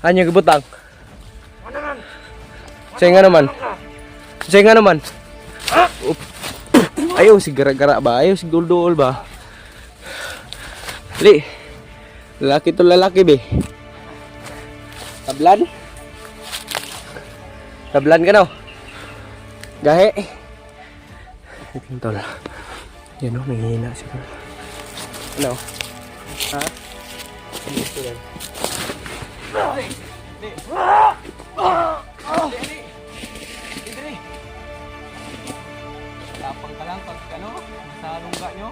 Anya gibutang. Say nga naman. Say nga naman. Ayaw si gara-gara ba? Ayaw si dul-dul ba? Li. Lalaki to lalaki be. Tablan. Tablan ka no. Gahe. Ito tol. Yan o, nanghihina siya. Ano? Ha? Ito yan. Tapang ka lang pag ano, sa lungga nyo.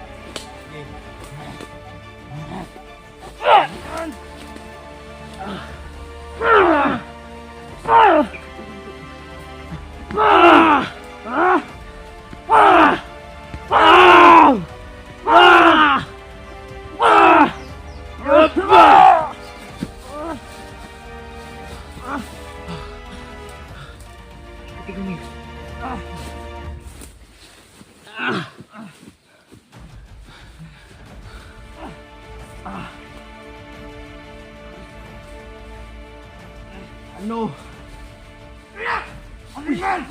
Ano? Ano yan?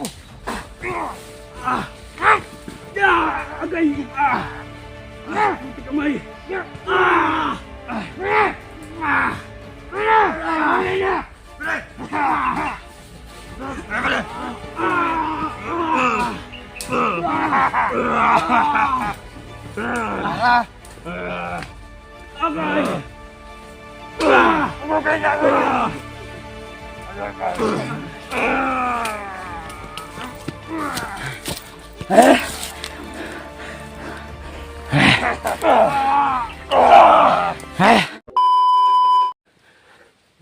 Agay! Hindi kamay!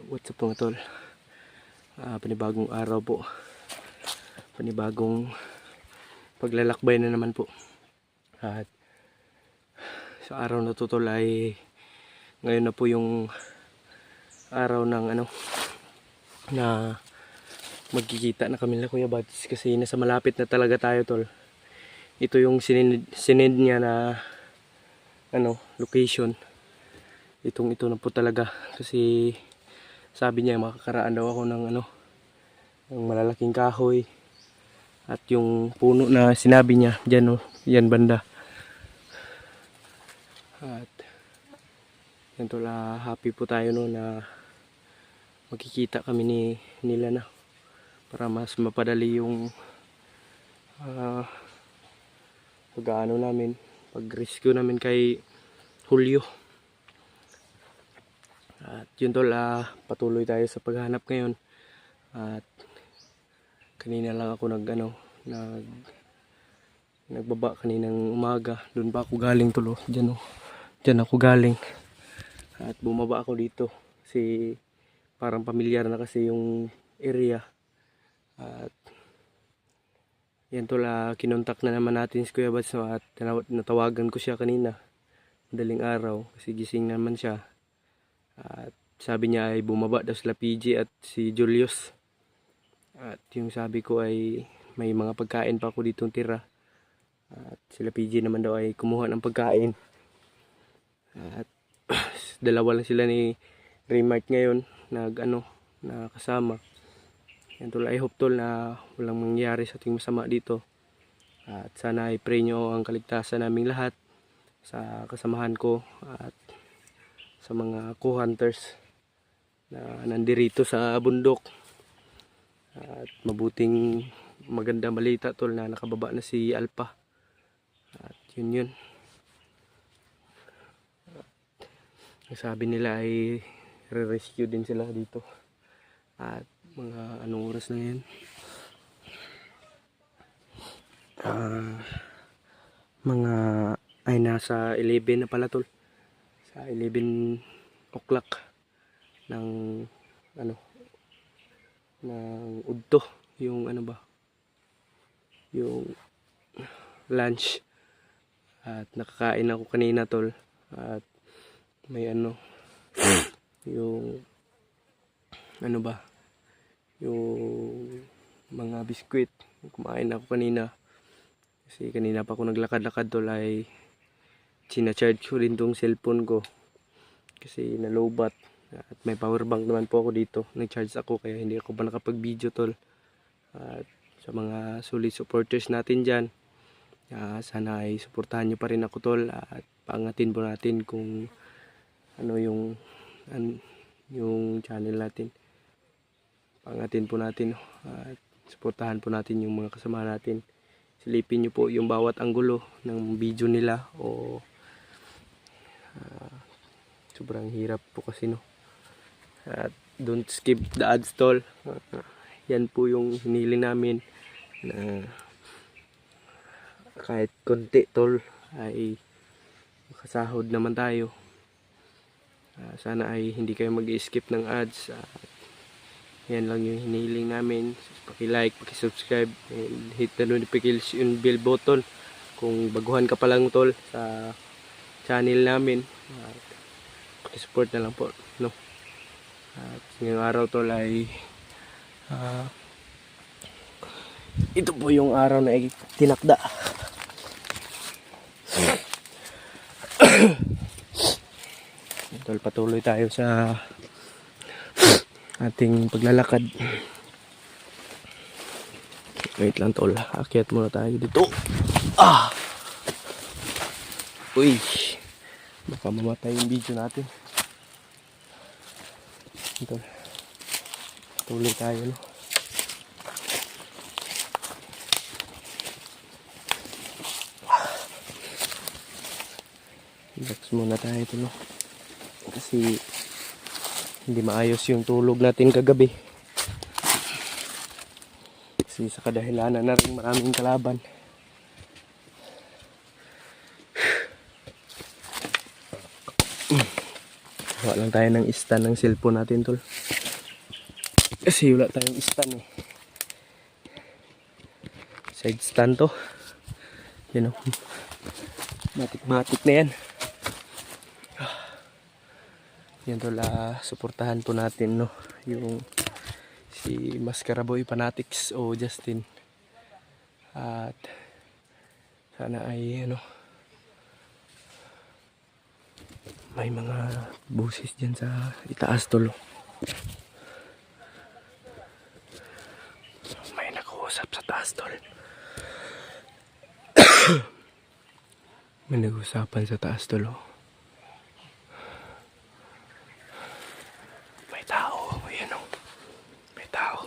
What's up mga tol? Panibagong araw po. Panibagong paglalakbay na naman po. At sa araw na to tol ay ngayon na po yung araw ng ano na magkikita na kami na Kuya Bats kasi nasa malapit na talaga tayo tol. Ito yung sinend niya na ano location. Ito na po talaga kasi sabi niya makakaraan daw ako ng ano ng malalaking kahoy at yung puno na sinabi niya diyan yan banda. At yan tol, happy po tayo no na magkikita kami nila na para mas mapadali yung pag-ano namin, pag-rescue namin kay Julio. At yun tol, patuloy tayo sa paghanap ngayon. At kanina lang ako nagbaba kaninang umaga. Doon pa ako galing tol, Diyan ako galing. At bumaba ako dito kasi parang pamilyar na kasi yung area. At yan tol, kinontak na naman natin si Kuya Bats at natawagan ko siya kanina madaling araw kasi gising naman siya. At sabi niya ay bumaba daw sila PG at si Julius. At yung sabi ko ay may mga pagkain pa ako ditong tira. At sila PG naman daw ay kumuha ng pagkain. At dalawa lang sila ni Raymart ngayon na kasama. Yan tol, I hope tol na walang mangyari sa ating masama dito. At sana ay pray nyo ang kaligtasan naming lahat sa kasamahan ko at sa mga co-hunters na nandirito sa bundok. At mabuting maganda balita tol na nakababa na si Alpha. At yun. Ang sabi nila ay re-rescue din sila dito. At mga anong oras na yan? Mga ay nasa 11 na pala tol. Sa 11 o'clock ng ng udto yung yung lunch. At nakakain ako kanina tol. At may yung yung mga biskwit. Kumain ako kanina kasi kanina pa ako naglakad-lakad tol ay sinacharge ko din tong cellphone ko kasi nalobat At may power bank naman po ako dito. Nag-charge ako kaya hindi ako pa nakapag-video tol. At sa mga solid supporters natin dyan, sana ay suportahan nyo pa rin ako tol. At paangatin po natin kung ano yung channel natin. Paangatin po natin. At suportahan po natin yung mga kasama natin. Silipin nyo po yung bawat anggulo ng video nila o sobrang hirap po kasi no. At don't skip the ads tol. Yan po yung hiniling namin na kahit konti tol ay makasahod naman tayo. Sana ay hindi kayo mag-skip ng ads. Yan lang yung hiniling namin. Paki-like, paki-subscribe, and hit the notification bell button kung baguhan ka pa lang tol sa channel namin. Paki-support na lang po no. At ngayong araw tol ay ito po yung araw na tinakda. Tol, patuloy tayo sa ating paglalakad. Wait lang tol, akyat muna tayo dito. Uy, baka mamatay yung video natin. Tol, patuloy tayo no. Relax muna tayo ito no. Kasi hindi maayos yung tulog natin kagabi. Kasi sa kadahilanan na rin maraming kalaban. Gawa lang tayo ng stand ng cellphone natin tol. Kasi wala tayong stand eh. Side stand to. Yan o. Matik-matik na yan. Yan tol, suportahan po natin no yung si Mascaraboy Fanatics o Justin. At sana ay may mga busis dyan sa itaas tol. May nag-uusap sa taas tol. May nag-uusapan sa taas tol. May tao, ayan o. May tao.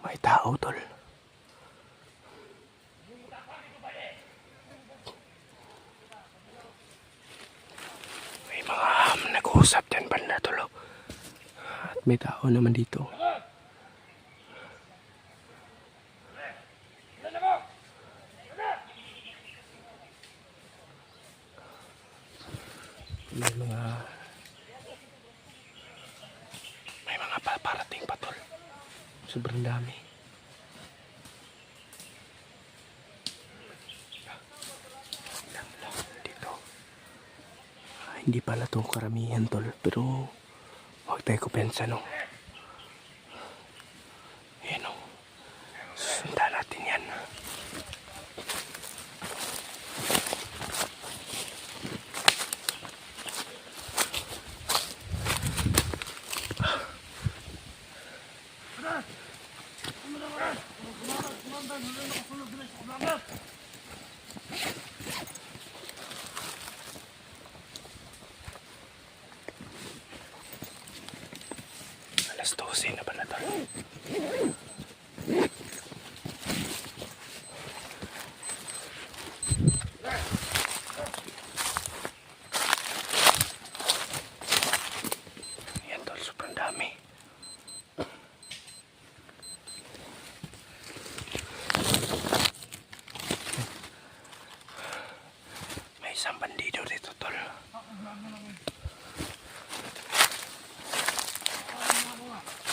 May tao tol. May mga nag-uusap dyan banda tol. At may tao naman dito. May mga paparating pa tol. Sobrang dami. Dito. Hindi pala to karamihan tol, pero huwag tayo kupensa no. Ayan o. Sundan natin yan. Alas 12 na pala tol. Ayan tol, sobrang dami. May isang bandido dito tol.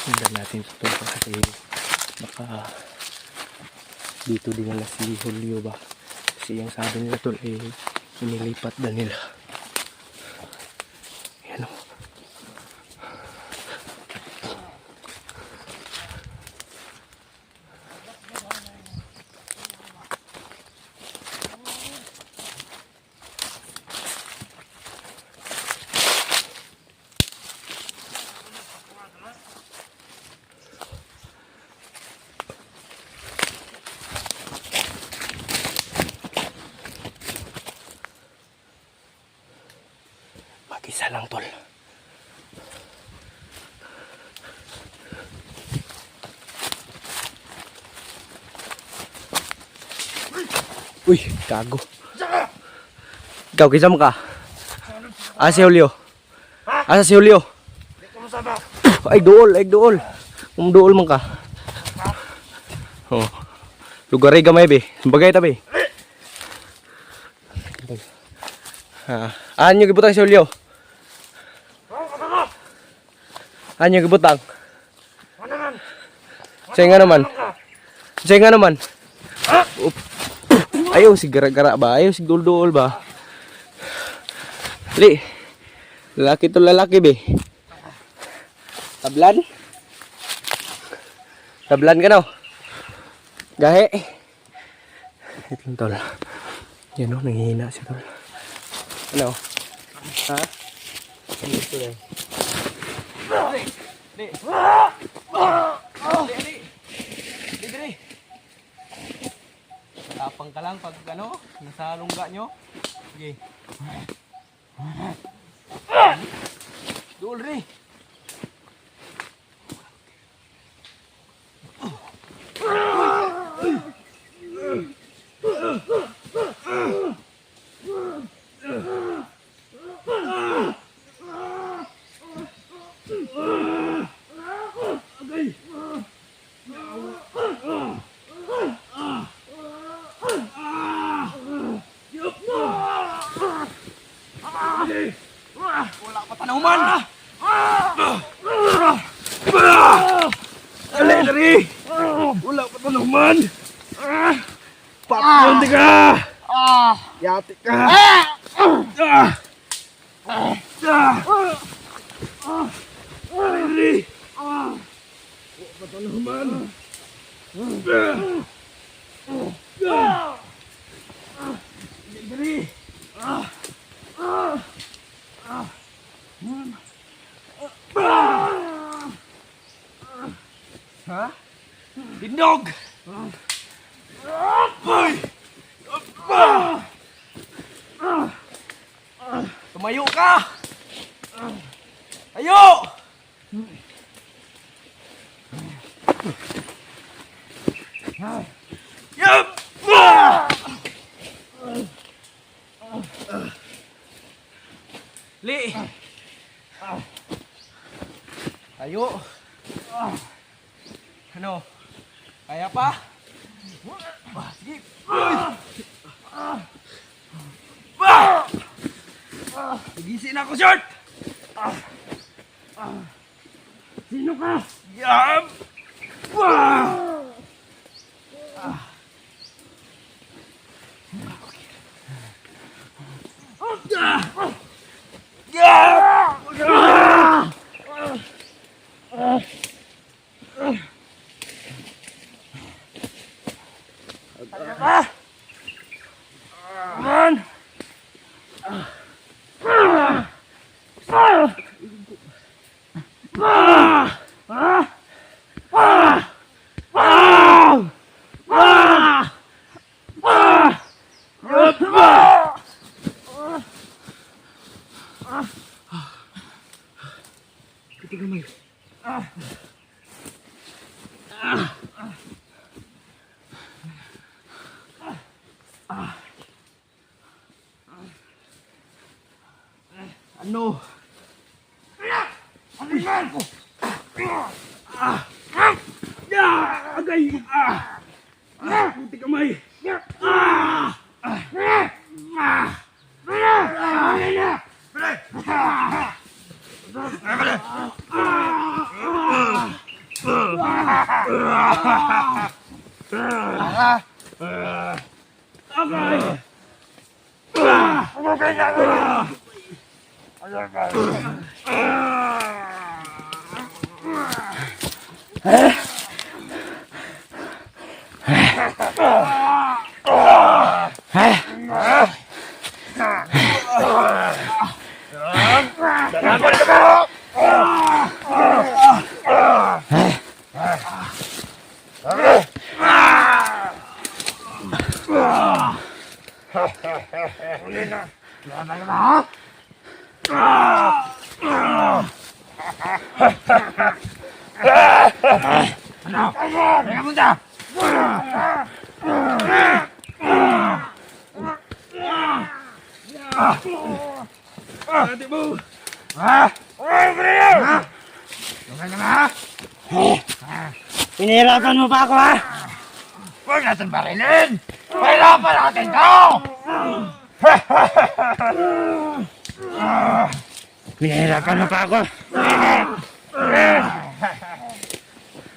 Sundan natin ito tol kasi baka dito din nila si Julio ba. Kasi yung sabi nila tol eh inilipat na nila. Ayan o. Isa lang tol. Uy, gago. Ikaw, kisa mo ka? Si Julio. Asa si Julio? Ay, dool. Dool man ka. Oh. Lugar ay gamay, be. Bagay ta, be. Anyo gibutang si Julio? Anyo gibutang? Saya nga naman. Ayaw si gara-gara ba? Ayaw si dul-dul ba? Li. Lalaki to lalaki, be. Tablan ka no? Gahe. Ito lang tol. Yan o, nanghihina siya tol. Ano? Ha? Ano ito lang? Di. Tapang ka lang pag ano, nasa lungga nyo. Sige. Dool rin. Wala pa tanaman. Dali, dali. Wala pa tanaman. Patyon di ka. Yati ka. Dali. Wala pa tanaman. Dali. Ha? Dinog! Boy! Tumayo ka! Ayo! Yup! Li! Tayo! Ano? Kaya pa? Sige! Gigisin ako, short! Sino ka? Yam! Ano? Abisan ko! Agay! Puti kamay! Teka muna! Ate mo! Oy, Brian! Tunggal ka na, ha? Pinahirapan mo pa ako, ha? Huwag natin barilin! Pahirapan natin to! Pinahirapan mo pa ako.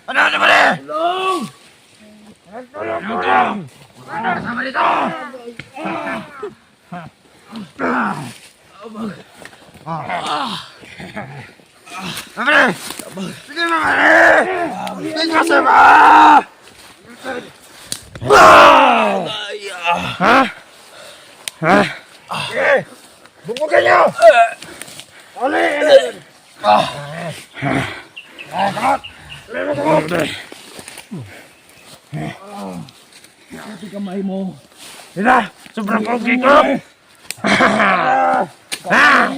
Ano naman eh? Tulong! Tulong! Ano kasama dito? Mamali! Sige, mamali! Sige kasi ba? Ha? Ha? Sige! Bumbukan niyo! Alin! Sakot! Ate kamay mo! Sila! Sobrang pogi ko! Ha?